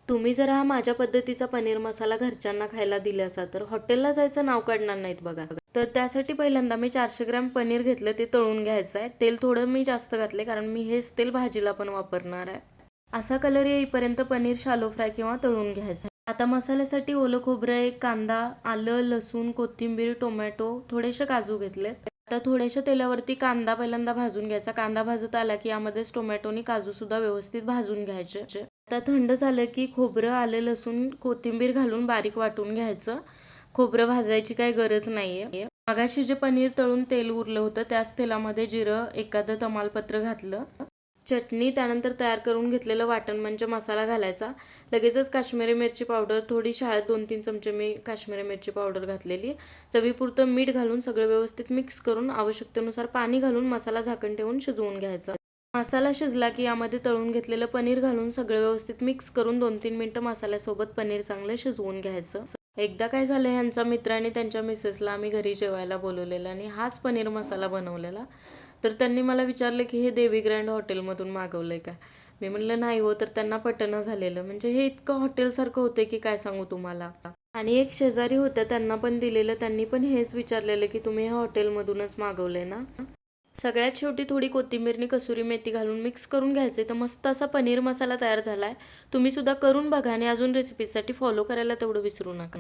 तुम्ही जर हा माझ्या पद्धतीचा पनीर मसाला घरच्यांना खायला दिलासा तर हॉटेलला जायचं नाव काढणार नाहीत बघा. तर त्यासाठी पहिल्यांदा मी 400 ग्रॅम पनीर घेतलं, ते तळून घ्यायचं आहे. तेल थोडं मी जास्त घातले कारण मी हेच तेल भाजीला पण वापरणार आहे. असा कलर येईपर्यंत पनीर शालो फ्राय किंवा तळून घ्यायचं. आता मसाल्यासाठी ओलं खोबरं, एक कांदा, आलं, लसूण, कोथिंबीर, टोमॅटो, थोडेसे काजू घेतले. आता थोड्याशा तेलावरती कांदा पहिल्यांदा भाजून घ्यायचा. कांदा भाजत आला की यामध्येच टोमॅटो आणि काजू सुद्धा व्यवस्थित भाजून घ्यायचे. आता थंड झालं की खोबरं, आलं, लसूण, कोथिंबीर घालून बारीक वाटून घ्यायचं. खोबरं भाजायची काही गरज नाहीये. मगाशी जे पनीर तळून तेल उरलं होतं त्याच तेलामध्ये जिरं, एखादं तमालपत्र घातलं. चटणी, त्यानंतर तयार करून घेतलेलं वाटण म्हणजे मसाला घालायचा. लगेचच काश्मीरी मिरची पावडर, थोडीशी हळद, 2-3 चमचे मी काश्मीरी मिरची पावडर घातलेली. चवीपुरतं मीठ घालून सगळं व्यवस्थित मिक्स करून आवश्यकतेनुसार पाणी घालून मसाला झाकण ठेवून शिजवून घ्यायचा. मसाला शिजला की यामध्ये तळून घेतलेलं पनीर घालून सगळं व्यवस्थित मिक्स करून 2-3 मिनिटं मसाल्यासोबत पनीर चांगलं शिजवून घ्यायचं. एकदा काय झालं, ह्यांचा मित्र आणि त्यांच्या मिसेसला आम्ही घरी जेवायला बोलवलेलं आणि हाच पनीर मसाला बनवलेला. तर त्यांनी मला विचारलं की हे देवी ग्रँड हॉटेलमधून मागवलंय का? मी म्हणलं नाही हो. तर त्यांना पटणं झालेलं. म्हणजे हे इतकं हॉटेलसारखं होतं की काय सांगू तुम्हाला. आणि एक शेजारी होत्या, त्यांना पण दिलेलं. त्यांनी पण हेच विचारलेलं की तुम्ही ह्या हॉटेलमधूनच मागवलंय ना? सगळ्यात शेवटी थोडी कोथिंबीर, कसुरी मेथी घालून मिक्स करून घ्यायचे. तर मस्त असा पनीर मसाला तयार झालाय. तुम्ही सुद्धा करून बघा आणि अजून रेसिपीसाठी फॉलो करायला तेवढं विसरू नका.